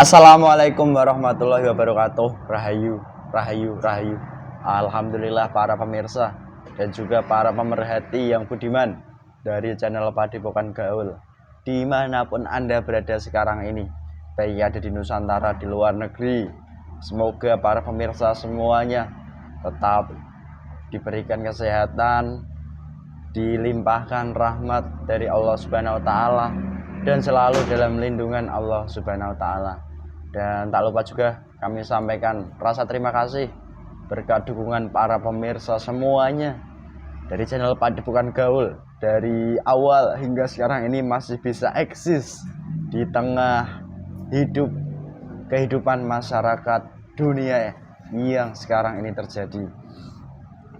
Assalamualaikum warahmatullahi wabarakatuh. Rahayu, rahayu, rahayu. Alhamdulillah para pemirsa dan juga para pemerhati yang budiman dari channel Padepokan Gaul, dimanapun Anda berada sekarang ini, baik ada di Nusantara, di luar negeri. Semoga para pemirsa semuanya tetap diberikan kesehatan, dilimpahkan rahmat dari Allah Subhanahu wa taala, dan selalu dalam lindungan Allah Subhanahu wa taala. Dan tak lupa juga kami sampaikan rasa terima kasih berkat dukungan para pemirsa semuanya dari channel Padepokan Gaul, dari awal hingga sekarang ini masih bisa eksis di tengah kehidupan masyarakat dunia yang sekarang ini terjadi.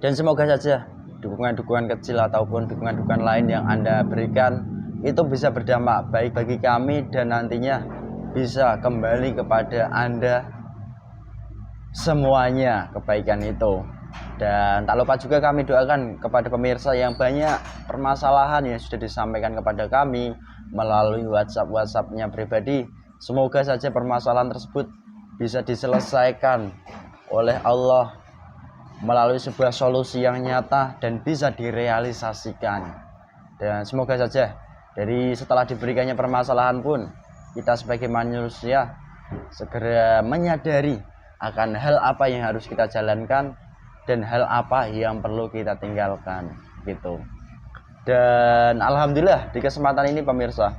Dan semoga saja dukungan-dukungan kecil ataupun dukungan-dukungan lain yang Anda berikan itu bisa berdampak baik bagi kami dan nantinya bisa kembali kepada Anda semuanya kebaikan itu. Dan tak lupa juga kami doakan kepada pemirsa yang banyak permasalahan yang sudah disampaikan kepada kami melalui WhatsApp-nya pribadi. Semoga saja permasalahan tersebut bisa diselesaikan oleh Allah melalui sebuah solusi yang nyata dan bisa direalisasikan. Dan semoga saja dari setelah diberikannya permasalahan pun kita sebagai manusia segera menyadari akan hal apa yang harus kita jalankan dan hal apa yang perlu kita tinggalkan gitu. Dan alhamdulillah di kesempatan ini pemirsa,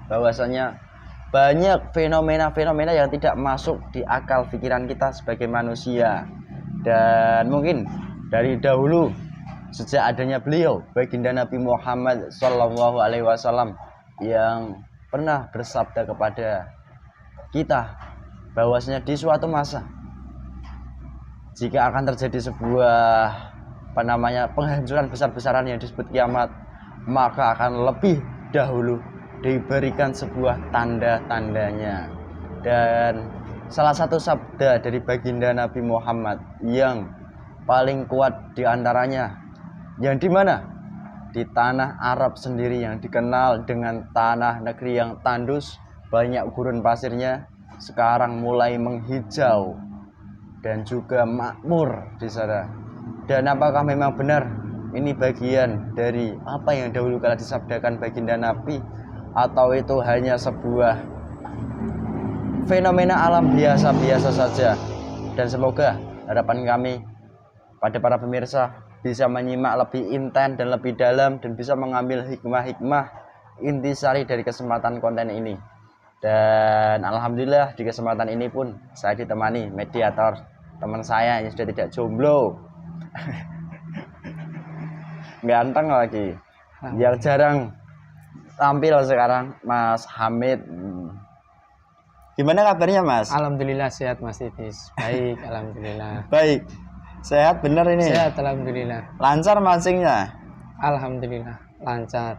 bahwasanya banyak fenomena-fenomena yang tidak masuk di akal pikiran kita sebagai manusia. Dan mungkin dari dahulu sejak adanya beliau baginda Nabi Muhammad SAW yang pernah bersabda kepada kita bahwasanya di suatu masa jika akan terjadi sebuah penghancuran besar-besaran yang disebut kiamat, maka akan lebih dahulu diberikan sebuah tanda-tandanya. Dan salah satu sabda dari baginda Nabi Muhammad yang paling kuat diantaranya, yang dimana di tanah Arab sendiri yang dikenal dengan tanah negeri yang tandus, banyak gurun pasirnya, sekarang mulai menghijau dan juga makmur di sana. Dan apakah memang benar ini bagian dari apa yang dahulu kala disabdakan baginda Nabi, atau itu hanya sebuah fenomena alam biasa-biasa saja? Dan semoga harapan kami pada para pemirsa bisa menyimak lebih intens dan lebih dalam dan bisa mengambil hikmah-hikmah intisari dari kesempatan konten ini. Dan alhamdulillah di kesempatan ini pun saya ditemani mediator teman saya yang sudah tidak jomblo ganteng lagi, yang jarang tampil sekarang, Mas Hamid. Gimana kabarnya Mas? Alhamdulillah sehat Mas Titis. Baik, alhamdulillah. Baik. Sehat bener ini? Sehat alhamdulillah. Lancar mancingnya? Alhamdulillah lancar.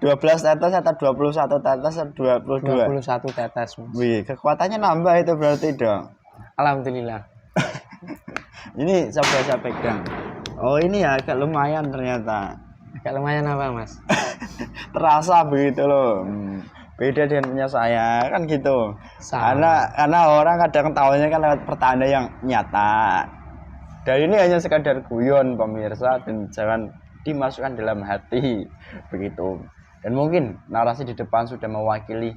12 tetes atau 21 tetes atau 22? 21 tetes Mas. Wih, kekuatannya nambah itu berarti dong. Alhamdulillah. Ini saya pegang. Oh ini ya agak lumayan ternyata. Agak lumayan apa Mas? Terasa begitu loh. Beda dengan punya saya kan gitu. Sama. Karena orang kadang tahunya kan lewat pertanda yang nyata. Dan ini hanya sekadar guyon pemirsa, dan jangan dimasukkan dalam hati begitu. Dan mungkin narasi di depan sudah mewakili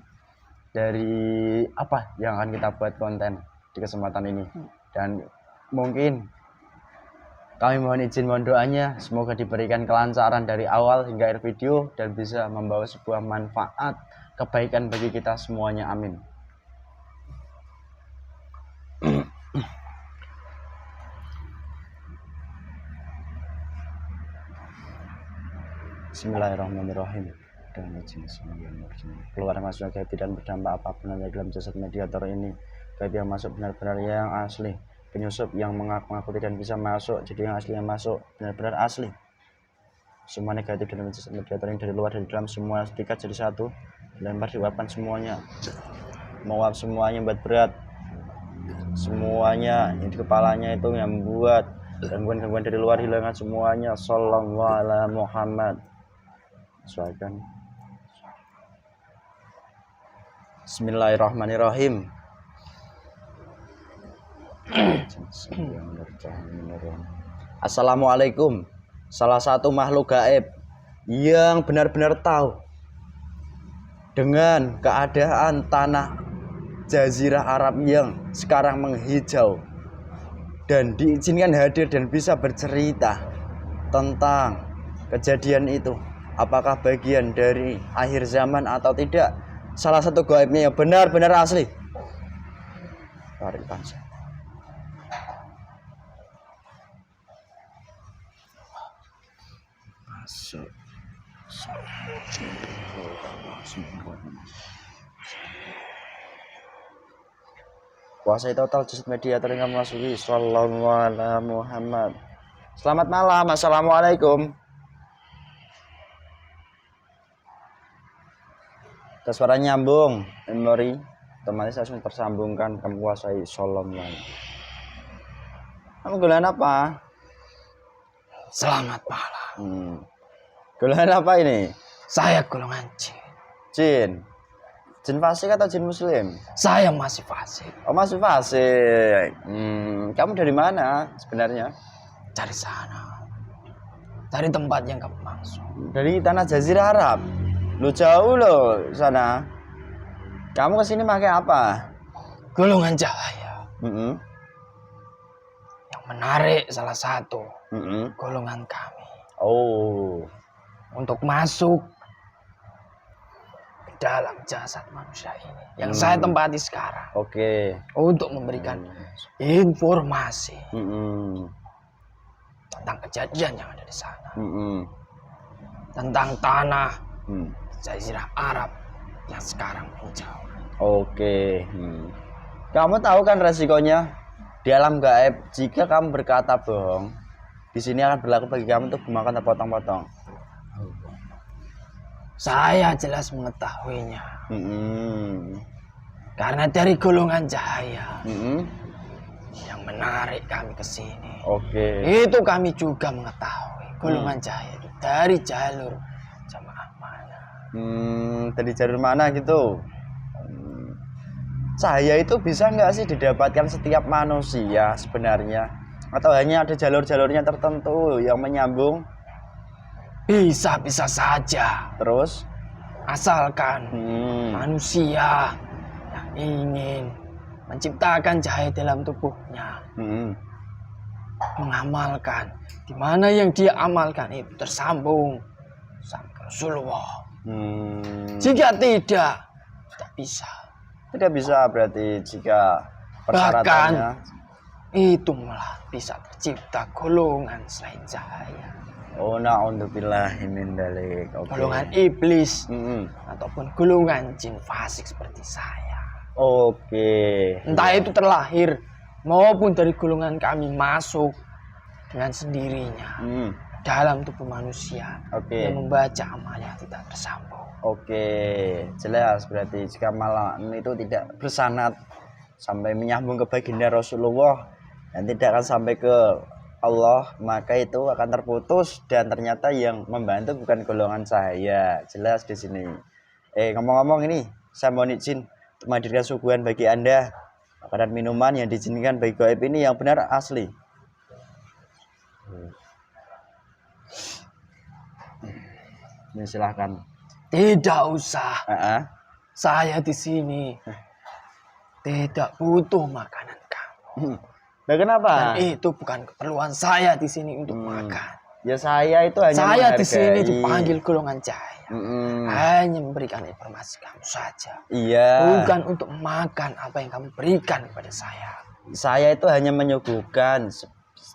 dari apa yang akan kita buat konten di kesempatan ini. Dan mungkin kami mohon izin, mohon doanya semoga diberikan kelancaran dari awal hingga akhir video dan bisa membawa sebuah manfaat kebaikan bagi kita semuanya, amin. Bismillahirrahmanirrahim. Dan izin semuanya keluar masuk gaib tidak berdampak apapun hanya dalam jasad mediator ini. Gaib yang masuk benar-benar yang asli, penyusup yang mengaku-ngaku tidak bisa masuk, jadi yang asli yang masuk benar-benar asli. Semua negatif dalam jasad mediator yang dari luar dan dalam semua diikat jadi satu, dilempar diuapkan semuanya, menguap semuanya buat berat, semuanya yang di kepalanya itu yang membuat gangguan-gangguan dari luar hilangkan semuanya. Sallallahu alaihi Muhammad. Sesuaikan. Bismillahirrahmanirrahim. Assalamualaikum. Salah satu makhluk gaib yang benar-benar tahu dengan keadaan tanah Jazirah Arab yang sekarang menghijau dan diizinkan hadir dan bisa bercerita tentang kejadian itu, apakah bagian dari akhir zaman atau tidak. Salah satu gaibnya yang benar-benar asli. Tarik panjang. Masuk. Kuasai total jasad media telinga memasuki sallallahu ala Muhammad. Selamat malam. Assalamualaikum. Tes suara nyambung, memori otomatis langsung tersambungkan. Kamu kuasai shalom lagi. Kamu golongan apa? Selamat malam. Golongan apa ini? Saya golongan jin. Jin. Jin fasik atau jin muslim? Saya masih fasik. Oh, masih fasik. Kamu dari mana sebenarnya? Dari sana. Dari tempat yang kamu maksud. Dari tanah Jazirah Arab. Lu jauh loh sana. Kamu kesini pakai apa? Golongan cahaya. Mm-mm. Yang menarik salah satu golongan kami. Oh. Untuk masuk ke dalam jasad manusia ini. Yang saya tempati sekarang. Oke. Untuk memberikan informasi Mm-mm. tentang kejadian yang ada di sana. Mm-mm. Tentang tanah Jazirah Arab yang sekarang hijau. Oke. Kamu tahu kan resikonya di alam gaib jika kamu berkata bohong, di sini akan berlaku bagi kamu untuk dimakan terpotong-potong. Saya jelas mengetahuinya. Karena dari golongan cahaya yang menarik kami ke sini. Oke. Itu kami juga mengetahui golongan cahaya itu dari jalur jamaah mana. Dari jalur mana gitu? Cahaya itu bisa nggak sih didapatkan setiap manusia sebenarnya? Atau hanya ada jalur-jalurnya tertentu yang menyambung? Bisa-bisa saja. Terus? Asalkan manusia yang ingin menciptakan cahaya dalam tubuhnya, mengamalkan, di mana yang dia amalkan itu tersambung sampai Rasulullah. Jika tidak bisa. Tidak bisa berarti jika persyaratannya. Bahkan itu malah bisa tercipta golongan selain cahaya. Oh, na'udzubillahi min dzalik. Golongan iblis ataupun golongan jin fasik seperti saya. Oke. Entah itu terlahir maupun dari golongan kami masuk dengan sendirinya dalam tubuh manusia yang membaca amal yang tidak tersambung. Oke, jelas berarti jika malam itu tidak bersanad sampai menyambung ke baginda Rasulullah dan tidak akan sampai ke Allah, maka itu akan terputus dan ternyata yang membantu bukan golongan cahaya. Jelas di sini. Ngomong-ngomong ini, saya mohon izin untuk menghadirkan suguhan bagi Anda. Makanan minuman yang diizinkan bagi gaib ini yang benar asli. Ini silahkan. Tidak usah. Saya di sini tidak butuh makanan kamu. Nah, kenapa? Dan itu bukan keperluan saya di sini untuk makan. Ya saya itu hanya saya menghargai. Di sini dipanggil golongan cahaya. Hanya memberikan informasi kamu saja. Iya. Bukan untuk makan apa yang kamu berikan kepada saya. Saya itu hanya menyuguhkan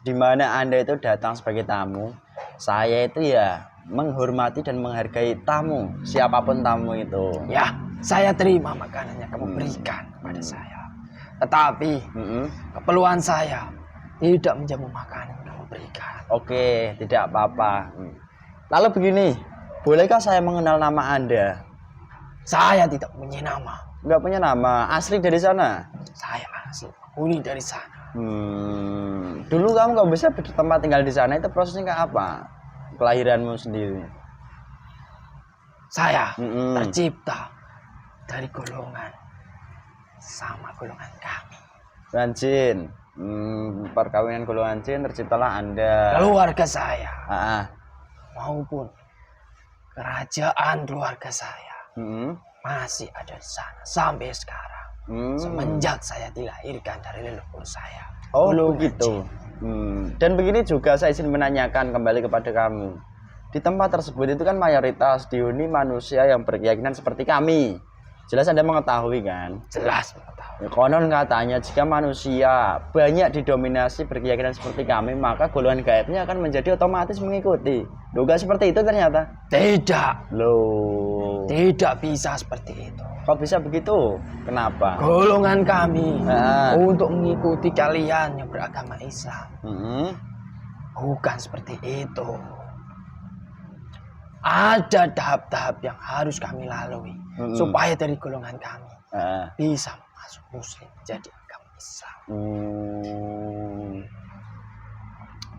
di mana Anda itu datang sebagai tamu. Saya itu ya menghormati dan menghargai tamu, siapapun tamu itu. Ya, saya terima makanan yang kamu berikan kepada saya. Tetapi keperluan saya tidak menjamu makanan yang kamu berikan. Oke, tidak apa-apa. Lalu begini, bolehkah saya mengenal nama Anda? Saya tidak punya nama. Nggak punya nama, asli dari sana? Saya asli penghuni dari sana. Dulu kamu nggak bisa bertempat tinggal di sana, itu prosesnya kayak apa? Kelahiranmu sendiri. Saya tercipta dari golongan sama golongan kami. Golongan jin. Perkawinan golongan jin terciptalah Anda. Keluarga saya. Maupun kerajaan keluarga saya masih ada di sana sampai sekarang. Semenjak saya dilahirkan dari leluhur saya. Oh begitu. Dan begini juga saya izin menanyakan kembali kepada kamu. Di tempat tersebut itu kan mayoritas dihuni manusia yang berkeyakinan seperti kami. Jelas Anda mengetahui kan? Jelas mengetahui. Konon katanya jika manusia banyak didominasi berkeyakinan seperti kami, maka golongan gaibnya akan menjadi otomatis mengikuti. Loh, gak seperti itu ternyata? Tidak. Loh. Tidak bisa seperti itu. Kok bisa begitu? Kenapa? Golongan kami untuk mengikuti kalian yang beragama Islam. Bukan seperti itu. Ada tahap-tahap yang harus kami lalui supaya dari golongan kami bisa masuk Muslim jadi agama Islam.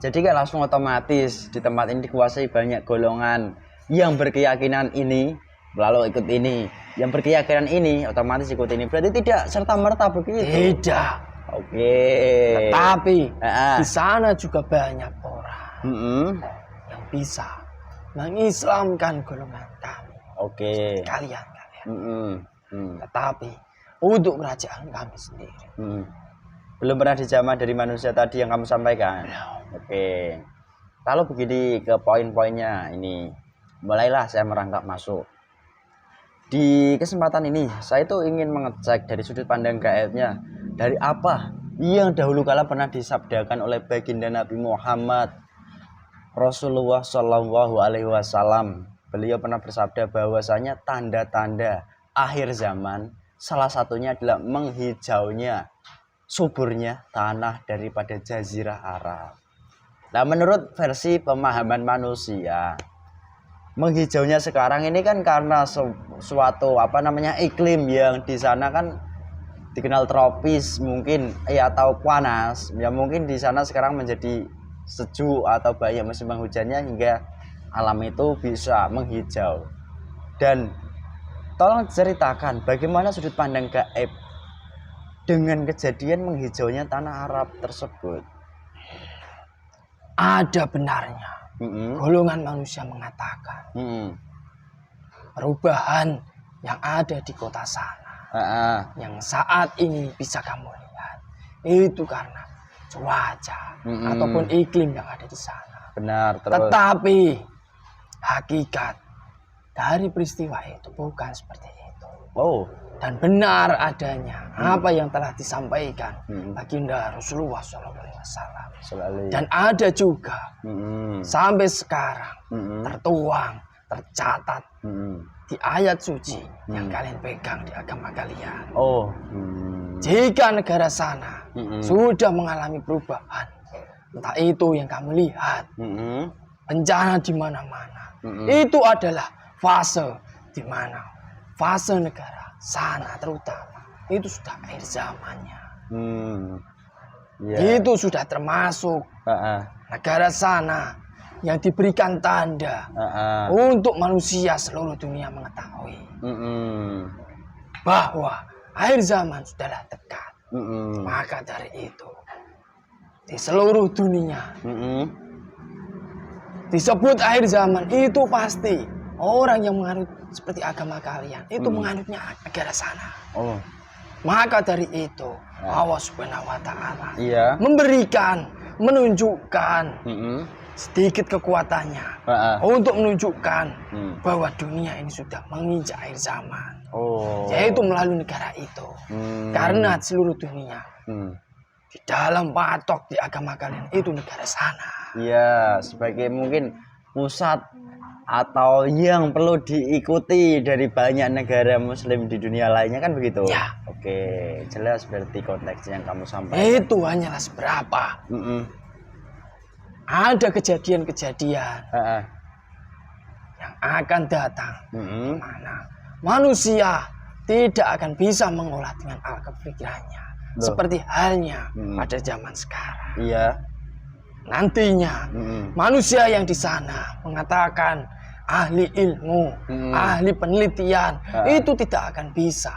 Jadi kan langsung otomatis di tempat ini dikuasai banyak golongan yang berkeyakinan ini lalu ikut ini, yang berkeyakinan ini otomatis ikut ini. Berarti tidak serta merta begitu? Tidak. Oke. Tetapi di sana juga banyak orang yang bisa mengislamkan golongan kami. Oke. Kalian. Tetapi untuk kerajaan kami sendiri. Belum pernah dijamah dari manusia tadi yang kamu sampaikan. Oke. Kalau begini ke poin-poinnya ini, mulailah saya merangkak masuk. Di kesempatan ini saya tuh ingin mengecek dari sudut pandang gaibnya, dari apa yang dahulu kala pernah disabdakan oleh baginda Nabi Muhammad Rasulullah Shallallahu Alaihi Wasallam. Beliau pernah bersabda bahwasanya tanda-tanda akhir zaman salah satunya adalah menghijaunya, suburnya tanah daripada Jazirah Arab. Nah, menurut versi pemahaman manusia, menghijaunya sekarang ini kan karena suatu iklim yang di sana kan dikenal tropis mungkin atau panas. Ya mungkin di sana sekarang menjadi sejuk atau banyak musim penghujannya hingga alam itu bisa menghijau. Dan tolong ceritakan bagaimana sudut pandang gaib dengan kejadian menghijaunya tanah Arab tersebut. Ada benarnya. Golongan manusia mengatakan perubahan yang ada di kota sana, yang saat ini bisa kamu lihat, itu karena cuaca ataupun iklim yang ada di sana. Benar. Tetapi hakikat dari peristiwa itu bukan seperti itu. Dan benar adanya apa yang telah disampaikan baginda Rasulullah SAW. Dan ada juga sampai sekarang tertuang, tercatat di ayat suci yang kalian pegang di agama kalian. Jika negara sana sudah mengalami perubahan, entah itu yang kamu lihat, bencana di mana-mana, itu adalah fase di mana fase negara sana terutama itu sudah akhir zamannya. Itu sudah termasuk negara sana yang diberikan tanda untuk manusia seluruh dunia mengetahui bahwa akhir zaman sudahlah dekat. Maka dari itu di seluruh dunia disebut akhir zaman itu pasti orang yang menganut seperti agama kalian itu menganutnya negara sana. Maka dari itu Allah Subhanahu wa Ta'ala memberikan, menunjukkan sedikit kekuatannya untuk menunjukkan bahwa dunia ini sudah menginjak akhir zaman, yaitu melalui negara itu. Karena seluruh dunia di dalam patok di agama kalian itu negara sana. Sebagai mungkin pusat atau yang perlu diikuti dari banyak negara muslim di dunia lainnya kan begitu? Oke, jelas berarti konteks yang kamu sampaikan. Itu hanyalah seberapa. Ada kejadian-kejadian yang akan datang di mana manusia tidak akan bisa mengolah dengan akal pikirannya. Seperti halnya pada zaman sekarang. Nantinya manusia yang di sana mengatakan ahli ilmu, ahli penelitian, itu tidak akan bisa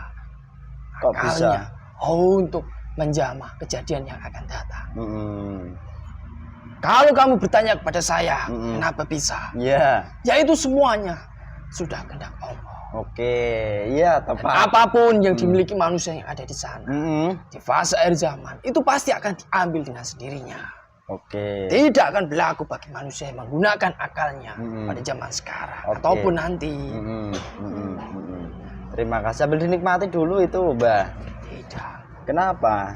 Kok akalnya untuk menjamah kejadian yang akan datang. Kalau kamu bertanya kepada saya, kenapa bisa? Ya itu semuanya sudah kehendak Allah. Oke, iya tepat. Dan apapun yang dimiliki manusia yang ada di sana, di fase akhir zaman, itu pasti akan diambil dengan sendirinya. Oke. Tidak akan berlaku bagi manusia yang menggunakan akalnya pada zaman sekarang ataupun nanti. Terima kasih. Sambil dinikmati dulu itu, Mbah. Tidak. Kenapa?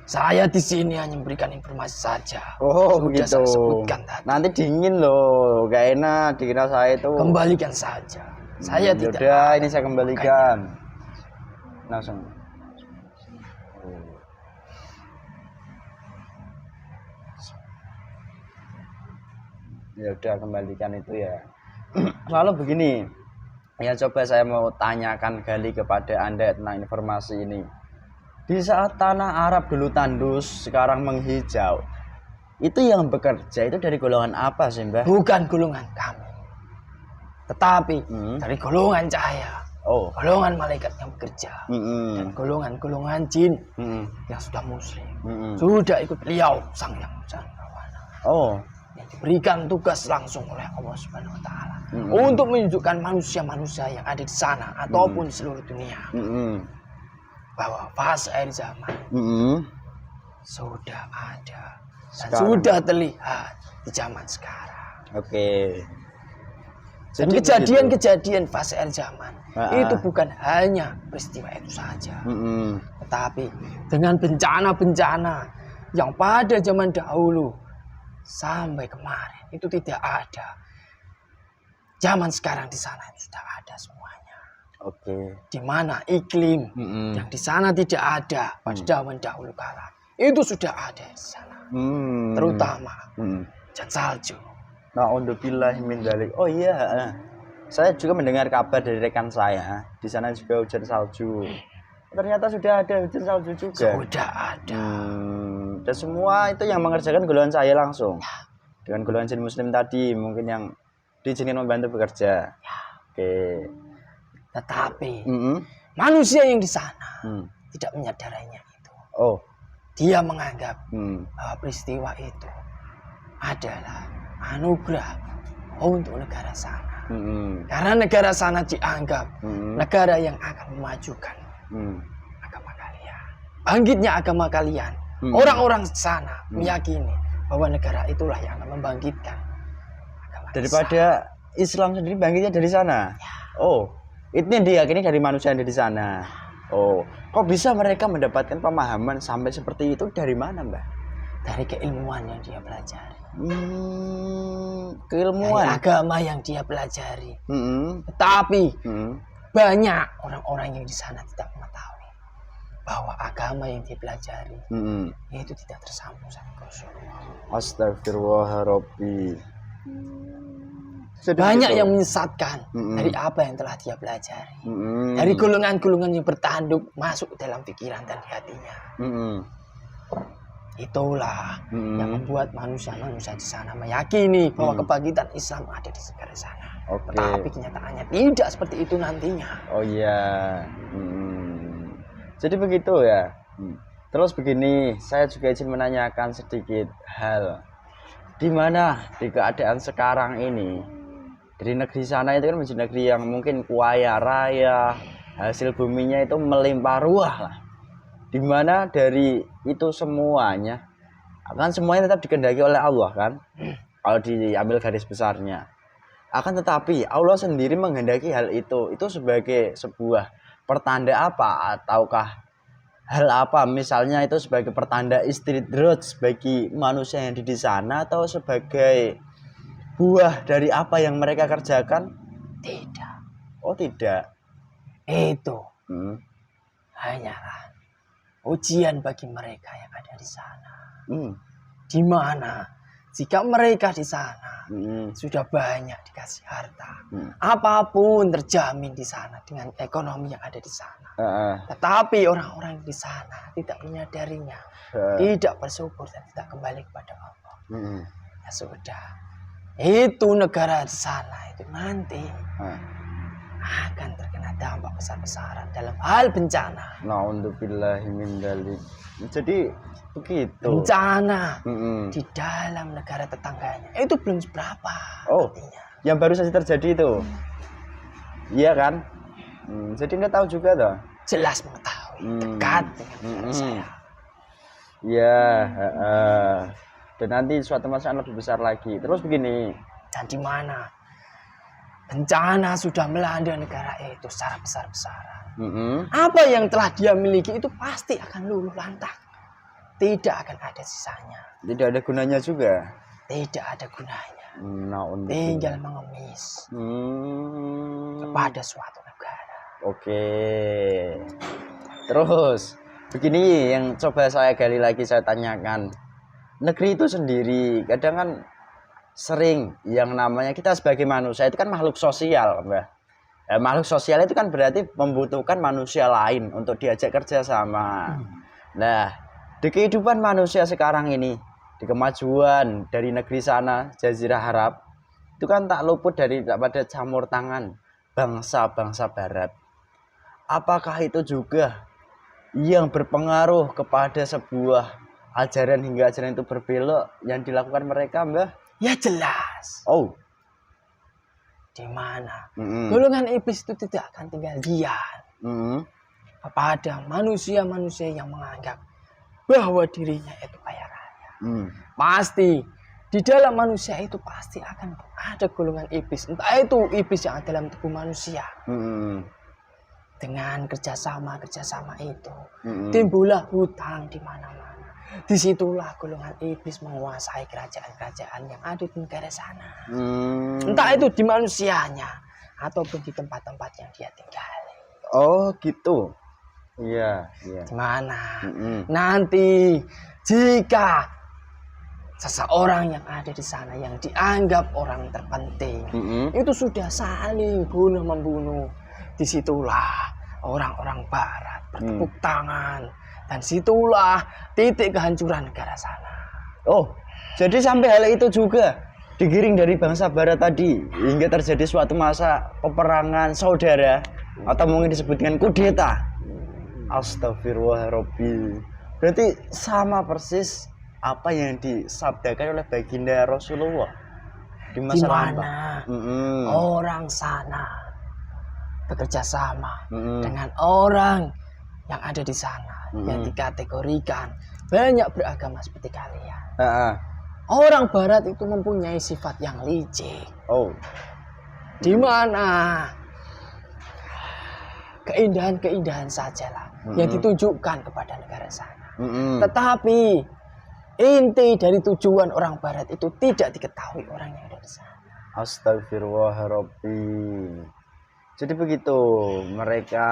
Saya di sini hanya memberikan informasi saja. Oh, sudah begitu. saya sebutkan tadi. Nanti dingin loh, gak enak dikira saya itu. Kembalikan saja. Saya tidak. Yaudah, ini saya kembalikan. Langsung. Ya udah, kembalikan itu ya. Lalu begini, ya coba saya mau tanyakan gali kepada Anda tentang informasi ini. Di saat tanah Arab dulu tandus, sekarang menghijau, itu yang bekerja itu dari golongan apa sih, Mbah? Bukan golongan kami, tetapi dari golongan cahaya. Golongan malaikat yang bekerja dan golongan-golongan jin yang sudah muslim sudah ikut beliau sang yang Cendrawasih. Yang diberikan tugas langsung oleh Allah Subhanahu Wa Taala untuk menunjukkan manusia-manusia yang ada di sana ataupun di seluruh dunia bahwa fase akhir zaman sudah ada dan sudah terlihat di zaman sekarang. Oke. Dan kejadian-kejadian fase akhir zaman itu bukan hanya peristiwa itu saja, tetapi dengan bencana-bencana yang pada zaman dahulu sampai kemarin itu tidak ada. Zaman sekarang di sana itu sudah ada semuanya. Oke. Di mana iklim yang di sana tidak ada pada zaman dahulu kala itu sudah ada di sana, terutama hujan salju. Na'udzubillah min dzalik. Oh iya, saya juga mendengar kabar dari rekan saya. Di sana juga hujan salju. Ternyata sudah ada hujan salju juga. Sudah ada. Dan semua itu yang mengerjakan golongan saya langsung. Dengan golongan jin muslim tadi, mungkin yang diizinkan membantu bekerja. Oke. Tetapi manusia yang di sana tidak menyadarinya itu. Dia menganggap bahwa peristiwa itu adalah anugerah untuk negara sana. Karena negara sana dianggap negara yang akan memajukan agama kalian. Bangkitnya agama kalian. Orang-orang sana meyakini bahwa negara itulah yang akan membangkitkan agama daripada sana. Islam sendiri bangkitnya dari sana. Itu yang diyakini dari manusia yang ada di sana. Kok bisa mereka mendapatkan pemahaman sampai seperti itu dari mana, Mbak? Dari keilmuan yang dia pelajari. Keilmuan dari agama yang dia pelajari. Tetapi banyak orang-orang yang di sana tidak mengetahui bahwa agama yang dia pelajari itu tidak tersambung sama Rasulullah. Astagfirullahaladzim. Banyak yang menyesatkan dari apa yang telah dia pelajari. Dari golongan-golongan yang bertanduk masuk dalam pikiran dan hatinya. Itulah yang membuat manusia-manusia di sana meyakini bahwa kebangkitan Islam ada di negara sana. Tetapi kenyataannya tidak seperti itu nantinya. Oh iya. Jadi begitu ya. Terus begini, saya juga izin menanyakan sedikit hal. Di mana di keadaan sekarang ini, dari negeri sana itu kan menjadi negeri yang mungkin kaya raya, hasil buminya itu melimpah ruah lah. Dimana dari itu semuanya akan semuanya tetap dikehendaki oleh Allah kan, kalau diambil garis besarnya. Akan tetapi Allah sendiri menghendaki hal itu sebagai sebuah pertanda apa, ataukah hal apa? Misalnya itu sebagai pertanda istidraj bagi manusia yang di sana, atau sebagai buah dari apa yang mereka kerjakan? Tidak. Tidak. Itu hanyalah ujian bagi mereka yang ada di sana. Di mana jika mereka di sana sudah banyak dikasih harta, apapun terjamin di sana dengan ekonomi yang ada di sana. Tetapi orang-orang di sana tidak menyadarinya, tidak bersyukur dan tidak kembali kepada Allah. Ya sudah, itu negara di sana itu nanti akan terkena dampak besar-besaran dalam hal bencana. Na'udzubillahi min dzalik. Jadi begitu. Bencana di dalam negara tetangganya itu belum seberapa. Oh, artinya. Yang baru saja terjadi itu. Iya kan? Jadi Anda tahu juga toh? Jelas mengetahui, dekat dengan saya. Ya, dan nanti suatu masa lebih besar lagi. Terus begini. Dan di mana bencana sudah melanda negara itu secara besar-besaran. Apa yang telah dia miliki itu pasti akan luluh lantak. Tidak akan ada sisanya. Tidak ada gunanya juga. Tidak ada gunanya. Tinggal mengemis kepada suatu negara. Oke. Terus begini yang coba saya gali lagi, saya tanyakan. Negeri itu sendiri kadang kan sering yang namanya kita sebagai manusia itu kan makhluk sosial, Mbak. Makhluk sosial itu kan berarti membutuhkan manusia lain untuk diajak kerja sama. Nah, di kehidupan manusia sekarang ini, di kemajuan dari negeri sana, Jazirah Arab, itu kan tak luput dari pada campur tangan bangsa-bangsa barat. Apakah itu juga yang berpengaruh kepada sebuah ajaran hingga ajaran itu berbelok yang dilakukan mereka, Mbak? Ya jelas. Oh. Di mana golongan iblis itu tidak akan tinggal diam kepada manusia-manusia yang menganggap bahwa dirinya itu kaya raya. Pasti di dalam manusia itu pasti akan ada golongan iblis. Entah itu iblis yang ada dalam tubuh manusia. Dengan kerjasama itu timbullah hutang di mana-mana. Disitulah golongan iblis menguasai kerajaan-kerajaan yang ada di negara sana. Entah itu di manusianya ataupun di tempat-tempat yang dia tinggali. Oh gitu. Iya. Gimana? Nanti jika seseorang yang ada di sana yang dianggap orang terpenting itu sudah saling bunuh membunuh, disitulah orang-orang Barat bertepuk tangan. Dan situlah titik kehancuran negara sana. Oh, jadi sampai hal itu juga digiring dari bangsa Barat tadi hingga terjadi suatu masa peperangan saudara atau mungkin disebut dengan kudeta. Astagfirullahaladzim. Berarti sama persis apa yang disabdakan oleh baginda Rasulullah di masa lampau. Orang sana bekerja sama dengan orang yang ada di sana. Yang dikategorikan banyak beragama seperti kalian. Orang Barat itu mempunyai sifat yang licik. Di mana keindahan-keindahan sajalah yang ditunjukkan kepada negara sana. Tetapi inti dari tujuan orang Barat itu tidak diketahui orang yang ada di sana. Astagfirullahaladzim. Jadi begitu mereka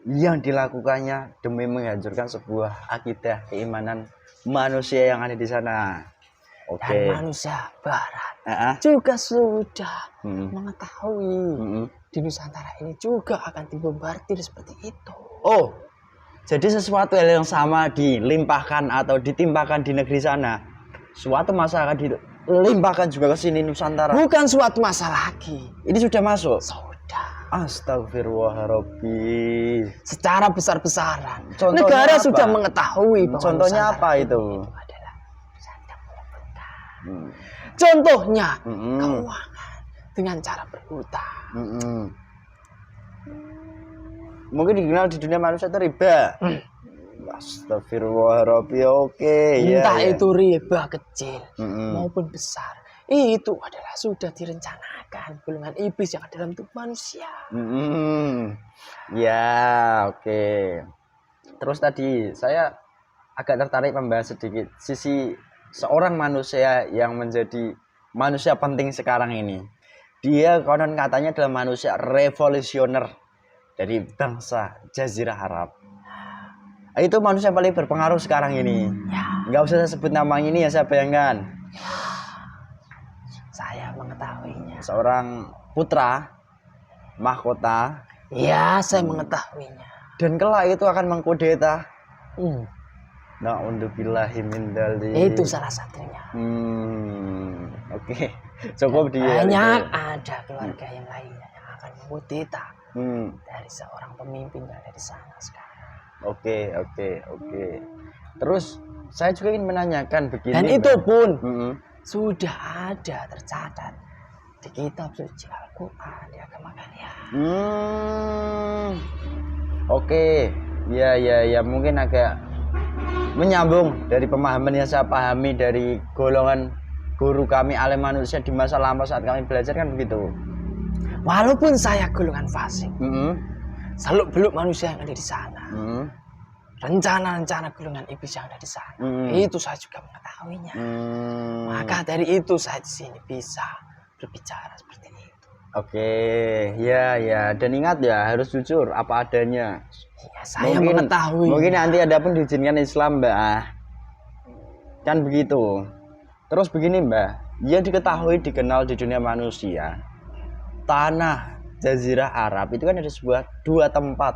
yang dilakukannya demi menghancurkan sebuah akidah keimanan manusia yang ada di sana. Dan manusia Barat juga sudah mengetahui di Nusantara ini juga akan dibombardir seperti itu. Oh, jadi sesuatu hal yang sama dilimpahkan atau ditimpakan di negeri sana, suatu masa akan dilimpahkan juga ke sini Nusantara. Bukan suatu masa lagi. Ini sudah masuk. Astagfirullahaladzim. Secara besar-besaran apa? Negara sudah mengetahui bahwa contohnya apa itu adalah sedang merebutkan. Contohnya keuangan dengan cara berhutang. Mungkin dikenal di dunia manusia itu riba. Astagfirullahaladzim. Oke, entah itu riba kecil maupun besar, itu adalah sudah direncanakan golongan iblis yang ada dalam tubuh manusia. Ya, oke. Terus tadi saya agak tertarik membahas sedikit sisi seorang manusia yang menjadi manusia penting sekarang ini. Dia konon katanya adalah manusia revolusioner dari bangsa Jazirah Arab. Itu manusia paling berpengaruh sekarang ini. Nggak usah saya sebut namanya ini ya, saya bayangkan. Saya mengetahuinya. Seorang putra mahkota. Ya, saya mengetahuinya. Dan kelak itu akan mengkudeta Na'udzubillahi min dzalik. Itu salah satunya. Oke. Cukup dia. Banyak ada keluarga yang lainnya yang akan mengkudeta dari seorang pemimpin yang ada di sana sekarang. Oke. Terus saya juga ingin menanyakan begini. Dan itu pun sudah ada tercatat di kitab suci Al-Quran di agama kalian. Oke. Ya, mungkin agak menyambung dari pemahaman yang saya pahami dari golongan guru kami alim manusia di masa lampau saat kami belajar kan begitu. Walaupun saya golongan fasik, seluk-beluk manusia yang ada di sana, rencana-rencana golongan iblis yang ada di sana, itu saya juga mengetahuinya. Maka dari itu saya di sini bisa berbicara seperti itu. Oke, ya. Dan ingat ya, harus jujur apa adanya. Ya, saya mengetahui. Mungkin nanti ada pun diizinkan Islam, Mbak. Kan begitu. Terus begini, Mbak. Yang diketahui dikenal di dunia manusia, tanah Jazirah Arab itu kan ada dua tempat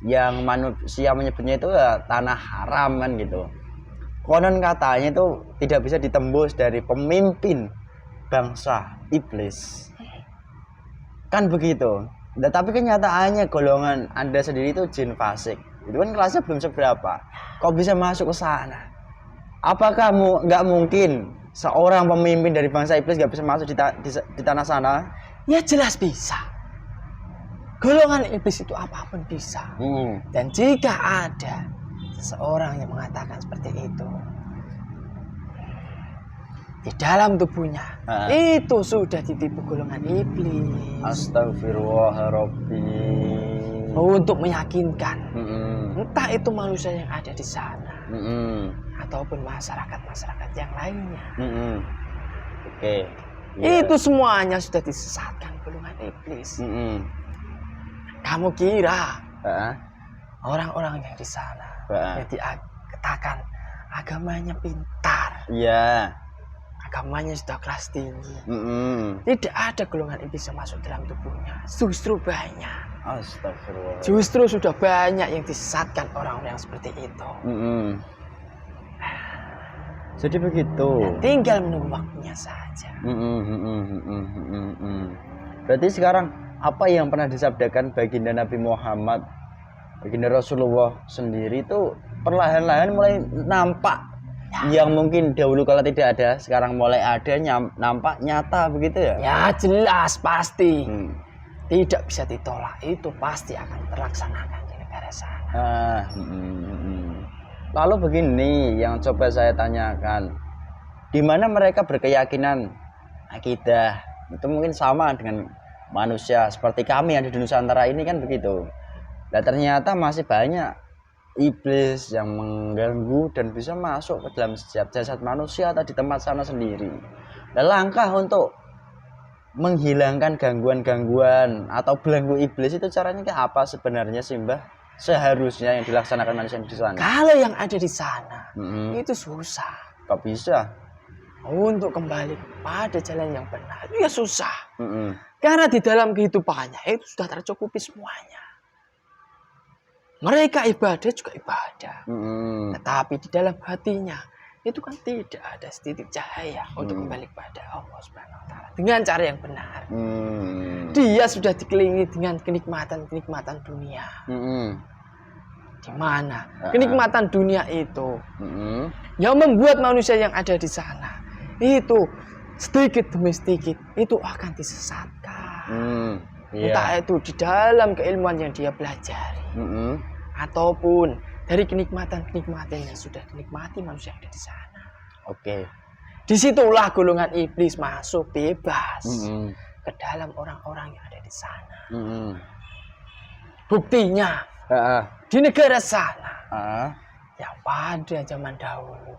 yang manusia menyebutnya itu ya tanah haram kan gitu. Konon katanya itu tidak bisa ditembus dari pemimpin bangsa iblis. Kan begitu. Nah, tapi kenyataannya golongan Anda sendiri itu jin fasik. Itu kan kelasnya belum seberapa. Kok bisa masuk ke sana? Apakah nggak mungkin seorang pemimpin dari bangsa iblis nggak bisa masuk di tanah sana? Ya jelas bisa. Golongan iblis itu apapun bisa. Dan jika ada seseorang yang mengatakan seperti itu di dalam tubuhnya, itu sudah ditipu golongan iblis. Astagfirullahaladzim. Untuk meyakinkan, entah itu manusia yang ada di sana, ataupun masyarakat yang lainnya. Oke. Itu semuanya sudah disesatkan golongan iblis. Kamu kira orang-orang yang di sana yang dikatakan agamanya pintar? Iya. Agamanya sudah kelas tinggi. Tidak ada golongan iblis yang masuk dalam tubuhnya. Justru banyak. Astagfirullah. Justru sudah banyak yang disesatkan orang-orang yang seperti itu. Jadi begitu. Dan tinggal menunggu waktunya saja. Berarti sekarang apa yang pernah disabdakan baginda Nabi Muhammad, baginda Rasulullah sendiri itu perlahan-lahan mulai nampak. Yang mungkin dahulu kalau tidak ada, sekarang mulai ada, nampak nyata begitu ya? Ya jelas pasti. Tidak bisa ditolak, itu pasti akan terlaksanakan di negara sana. Lalu begini yang coba saya tanyakan, di mana mereka berkeyakinan akidah itu mungkin sama dengan manusia seperti kami yang di Nusantara ini kan begitu. Dan ternyata masih banyak iblis yang mengganggu dan bisa masuk ke dalam setiap jasad manusia atau di tempat sana sendiri. Dan langkah untuk menghilangkan gangguan-gangguan atau belenggu iblis itu caranya kayak apa sebenarnya sih, Mbah? Seharusnya yang dilaksanakan manusia di sana. Kalau yang ada di sana itu susah. Kok bisa? Untuk kembali pada jalan yang benar itu ya susah. Karena di dalam kehidupannya itu sudah tercukupi semuanya. Mereka ibadah juga ibadah. Tetapi di dalam hatinya itu kan tidak ada setitik cahaya untuk kembali kepada Allah Subhanahu wa taala dengan cara yang benar. Dia sudah dikelilingi dengan kenikmatan dunia. Di mana kenikmatan dunia itu yang membuat manusia yang ada di sana itu sedikit demi sedikit itu akan disesatkan. Entah itu di dalam keilmuan yang dia pelajari ataupun dari kenikmatan yang sudah dinikmati manusia yang ada di sana. Disitulah golongan iblis masuk bebas ke dalam orang-orang yang ada di sana. Buktinya di negara sana yang pada zaman dahulu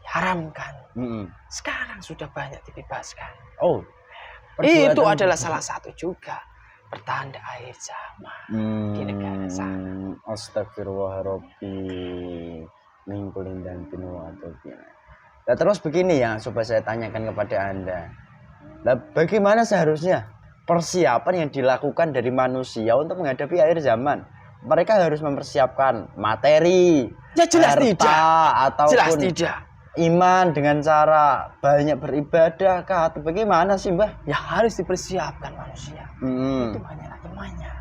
diharamkan, sekarang sudah banyak dibebaskan. Itu adalah salah satu juga pertanda akhir zaman di negara sana. Astagfirullahaladzim. Mingkulin dan pinwa atau gimana. Nah, terus begini yang coba saya tanyakan kepada Anda. Nah, bagaimana seharusnya persiapan yang dilakukan dari manusia untuk menghadapi akhir zaman? mereka harus mempersiapkan materi, Ya jelas harta, tidak. ataupun Jelas tidak. iman dengan cara banyak beribadah kah atau bagaimana sih Mbah? Ya harus dipersiapkan manusia. Itu hanyalah imannya.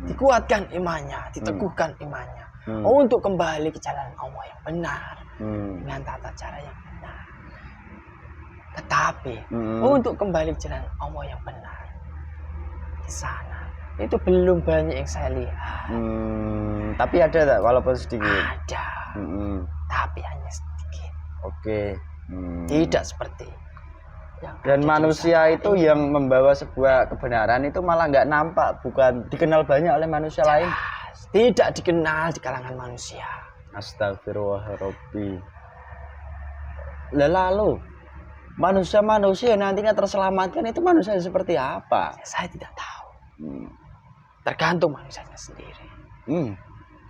Dikuatkan imannya, diteguhkan imannya. Untuk kembali ke jalan Allah yang benar. Dengan tata cara yang benar. Tetapi untuk kembali ke jalan Allah yang benar, di sana itu belum banyak yang saya lihat. Tapi ada tak walaupun sedikit? Ada. Tapi hanya sedikit. Oke. Tidak seperti yang dan manusia itu ini. yang membawa sebuah kebenaran itu malah nggak nampak, bukan dikenal banyak oleh manusia lain. Tidak dikenal di kalangan manusia. Astagfirullahaladzim. Lalu manusia-manusia yang nantinya terselamatkan itu manusia seperti apa? Saya tidak tahu. Tergantung manusianya sendiri.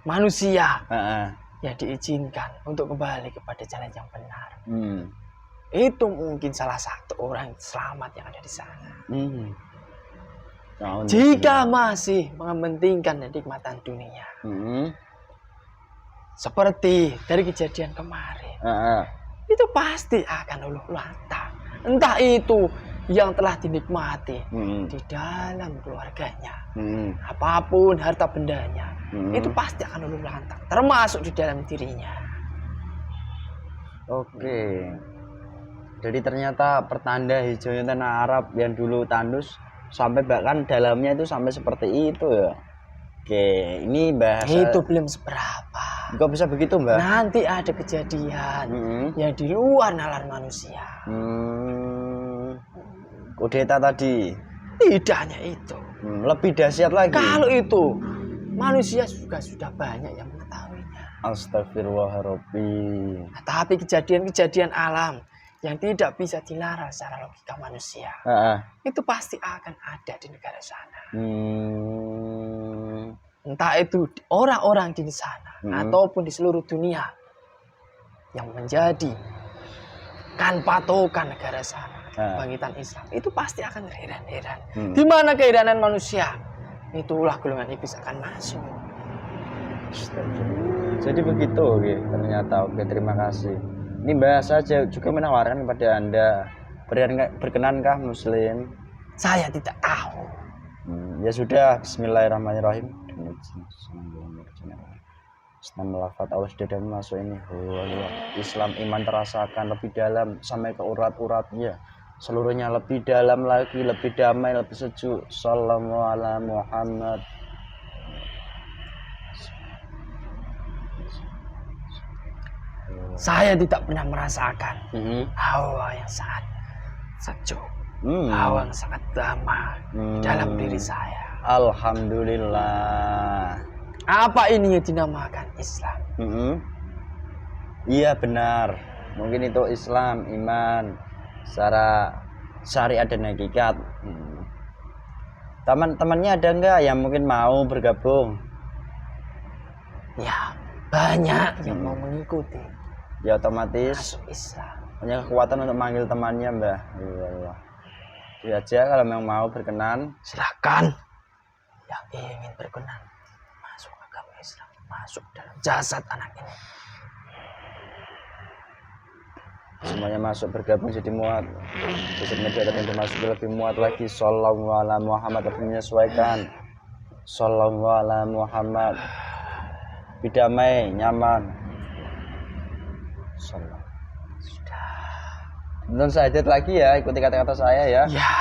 Manusia yang diizinkan untuk kembali kepada jalan yang benar. Itu mungkin salah satu orang selamat yang ada di sana. Jika masih mementingkan nikmatan dunia, seperti dari kejadian kemarin, itu pasti akan luluh lantak. Entah itu yang telah dinikmati di dalam keluarganya, apapun harta bendanya, itu pasti akan luluh lantak, termasuk di dalam dirinya. Oke. Jadi ternyata pertanda hijaunya tanah Arab yang dulu tandus sampai bahkan dalamnya itu sampai seperti itu ya. Oke, ini bahasa Itu belum seberapa. Kok bisa begitu, Mbak? Nanti ada kejadian yang di luar nalar manusia. Kudeta tadi. Tidak hanya itu. Lebih dahsyat lagi. Kalau itu manusia juga sudah banyak yang mengetahuinya. Astagfirullahaladzim. Tapi kejadian-kejadian alam yang tidak bisa dilarang secara logika manusia, itu pasti akan ada di negara sana. Entah itu orang-orang di sana ataupun di seluruh dunia yang menjadi kan patokan negara sana, kebangkitan Islam, itu pasti akan terheran-heran. Di mana keheranan manusia, itulah golongan iblis akan masuk. Jadi begitu, oke. Ternyata oke, terima kasih. Ini Mbak saja juga menawarkan kepada Anda, berkenankah Muslim? Saya tidak tahu. Ya sudah, Bismillahirrahmanirrahim. Islam lafaz Allah sudah masuk ini. Islam iman terasakan lebih dalam sampai ke urat-uratnya. Seluruhnya lebih dalam lagi, lebih damai, lebih sejuk. Sallallahu ala Muhammad. Saya tidak pernah merasakan hawa yang sangat sejuk, hawa yang sangat damai dalam diri saya. Alhamdulillah. Apa ini yang dinamakan Islam? Iya benar. Mungkin itu Islam, iman, secara syariat dan hakikat. Teman-temannya ada nggak yang mungkin mau bergabung? Ya, banyak yang mau mengikuti. Ya otomatis masuk Islam. Punya kekuatan untuk manggil temannya, Mbah. Iya. Dia aja kalau memang mau berkenan, silakan. Yang ingin berkenan masuk agama Islam, masuk dalam jasad anak ini. Semuanya masuk bergabung jadi muat. Besok nanti ada yang dimasuki lebih muat lagi. Sallallahu ala Muhammad, lebih menyesuaikan. Sallallahu ala Muhammad. Bidamai, nyaman. Sudah. Belum saja lagi ya, ikuti kata-kata saya ya. Ya.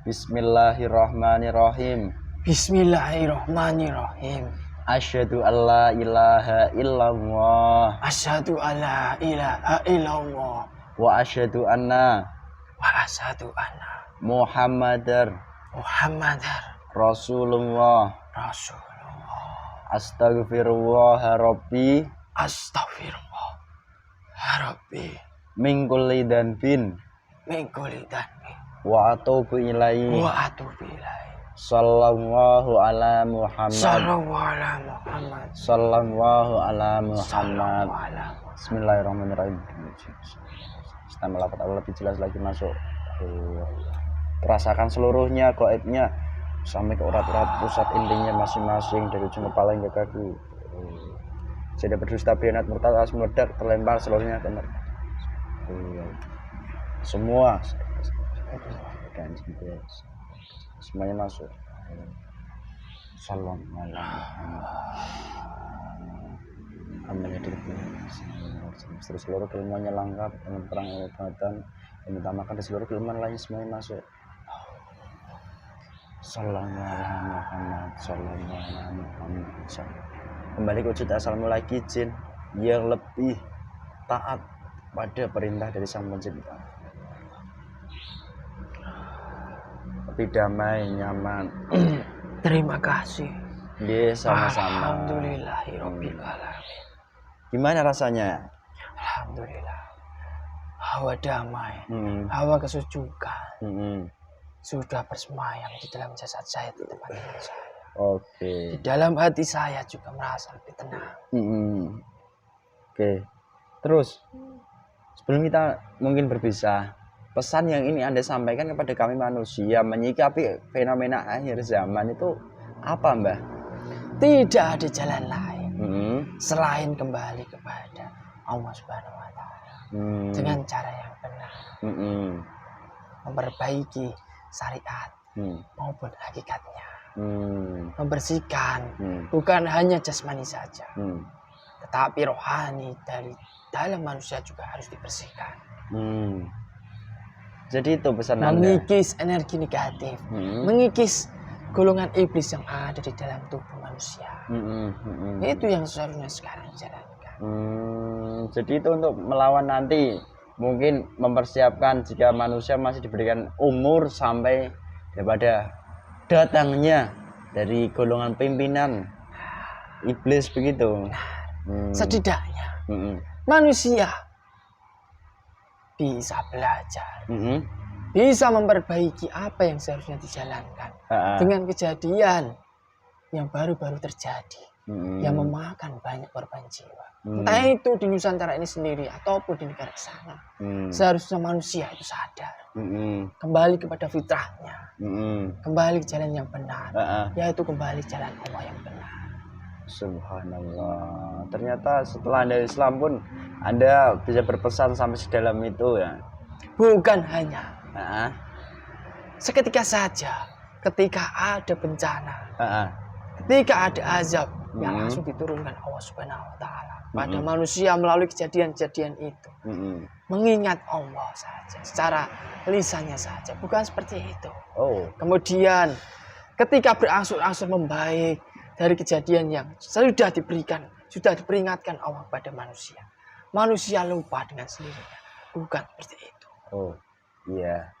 Bismillahirrahmanirrahim. Bismillahirrahmanirrahim. Asyhadu alla ilaha illallah. Asyhadu alla ilaha illallah. Wa asyhadu anna Muhammadar Rasulullah. Astaghfirullah Rabbi. Min kulli danbin. Wa atubu ilaihi. Sallallahu ala Muhammad. Bismillahirrahmanirrahim. Setelah lafaz Allah lebih jelas lagi masuk. Rasakan seluruhnya, gaibnya, sampai ke urat-urat pusat intinya masing-masing dari ujung kepala hingga kaki. Tidak berdusta, berkhianat, murtad, alas meledak, terlempar seluruhnya ke neraka. Semua dan semuanya masuk. Salam amalnya terus seluruh keilmuannya lengkap, ilmu perang, ilmu pengetahuan, ilmu utamakan di seluruh keilmuan lain semuanya masuk. Kembali ke wujud asal mula jin yang lebih taat pada perintah dari Sang Pencipta, lebih damai, nyaman. Terima kasih. Sama-sama. Alhamdulillahirabbil alamin. Gimana rasanya? Alhamdulillah. Hawa damai, hawa kesujukan sudah bersemayam di dalam jasad saya, di tempat ini saya. Di dalam hati saya juga merasa lebih tenang. Terus sebelum kita mungkin berpisah, pesan yang ini Anda sampaikan kepada kami manusia menyikapi fenomena akhir zaman itu apa, Mbah? Tidak ada jalan lain selain kembali kepada Allah Subhanahu wa Ta'ala dengan cara yang benar, memperbaiki syariat maupun hakikatnya, membersihkan bukan hanya jasmani saja, tetapi rohani dari dalam manusia juga harus dibersihkan. Jadi itu pesan Anda. Mengikis energi negatif, mengikis golongan iblis yang ada di dalam tubuh manusia. Itu yang seharusnya sekarang dijalankan. Jadi itu untuk melawan nanti, mungkin mempersiapkan jika manusia masih diberikan umur sampai daripada datangnya dari golongan pimpinan iblis begitu. Setidaknya manusia bisa belajar, bisa memperbaiki apa yang seharusnya dijalankan dengan kejadian yang baru-baru terjadi, yang memakan banyak korban jiwa. Entah itu di Nusantara ini sendiri ataupun di negara sana. Seharusnya manusia itu sadar, kembali kepada fitrahnya, kembali ke jalan yang benar, yaitu kembali jalan Allah yang benar. Subhanallah. Ternyata setelah Anda Islam pun Anda bisa berpesan sampai sedalam itu ya. Bukan hanya seketika saja, ketika ada bencana, ketika ada azab yang langsung diturunkan Allah Subhanahu wa Ta'ala pada manusia melalui kejadian-kejadian itu, mengingat Allah saja secara lisannya saja, bukan seperti itu. Kemudian ketika berangsur-angsur membaik dari kejadian yang sudah diperingatkan Allah pada manusia, manusia lupa dengan sendirinya, bukan seperti itu. Iya.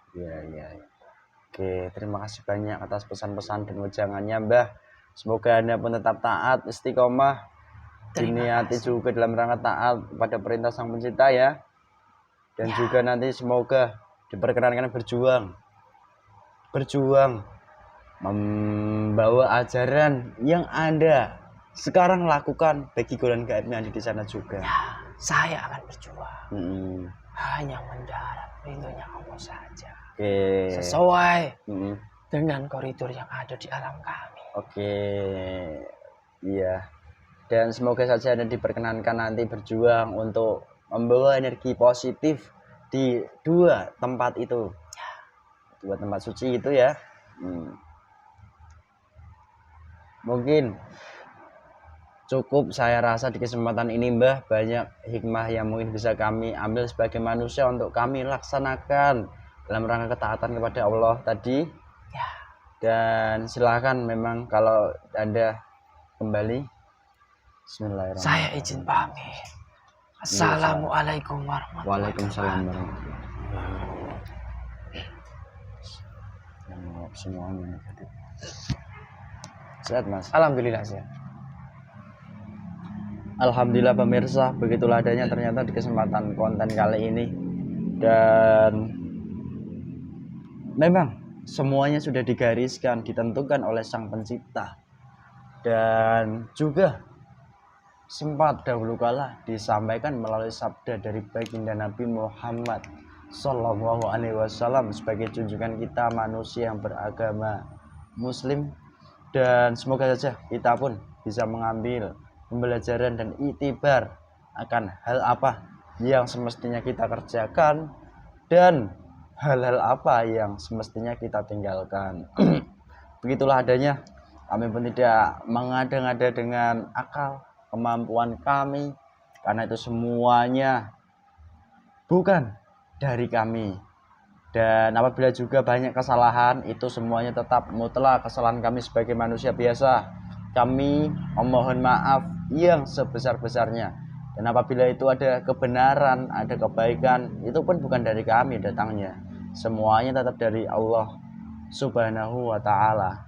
Oke, terima kasih banyak atas pesan-pesan dan wejangannya, Mbah. Semoga Anda pun tetap taat, istiqomah, diniati juga dalam rangka taat pada perintah Sang Pencipta ya. Dan juga nanti semoga diperkenankan berjuang membawa ajaran yang Anda sekarang lakukan bagi golongan gaib yang ada di sana juga. Saya akan berjuang hanya mendarat ridhonya Allah saja, sesuai dengan koridor yang ada di alam kami. Iya. Dan semoga saja Anda diperkenankan nanti berjuang untuk membawa energi positif di dua tempat itu, dua tempat suci itu ya. Mungkin cukup saya rasa di kesempatan ini, Mbah. Banyak hikmah yang mungkin bisa kami ambil sebagai manusia untuk kami laksanakan dalam rangka ketaatan kepada Allah tadi. Dan silakan memang kalau Anda kembali. Bismillahirrahmanirrahim. Saya izin pamit. Assalamualaikum warahmatullahi wabarakatuh. Waalaikumsalam warahmatullahi wabarakatuh. Semuanya negatif. Sehat, Mas? Alhamdulillah sehat. Alhamdulillah pemirsa, begitulah adanya ternyata di kesempatan konten kali ini. Dan memang semuanya sudah digariskan, ditentukan oleh Sang Pencipta. Dan juga sempat dahulu kala disampaikan melalui sabda dari baginda Nabi Muhammad Sallallahu Alaihi Wasallam sebagai junjungan kita manusia yang beragama muslim, dan semoga saja kita pun bisa mengambil pembelajaran dan iktibar akan hal apa yang semestinya kita kerjakan dan hal-hal apa yang semestinya kita tinggalkan. Begitulah adanya, kami pun tidak mengada-ngada dengan akal kemampuan kami, karena itu semuanya bukan dari kami. Dan apabila juga banyak kesalahan, itu semuanya tetap mutlak kesalahan kami sebagai manusia biasa. Kami memohon maaf yang sebesar-besarnya. Dan apabila itu ada kebenaran, ada kebaikan, itu pun bukan dari kami datangnya. Semuanya tetap dari Allah Subhanahu wa ta'ala.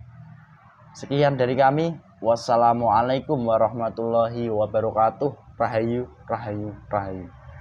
Sekian dari kami. Wassalamualaikum warahmatullahi wabarakatuh. Rahayu, rahayu, rahayu.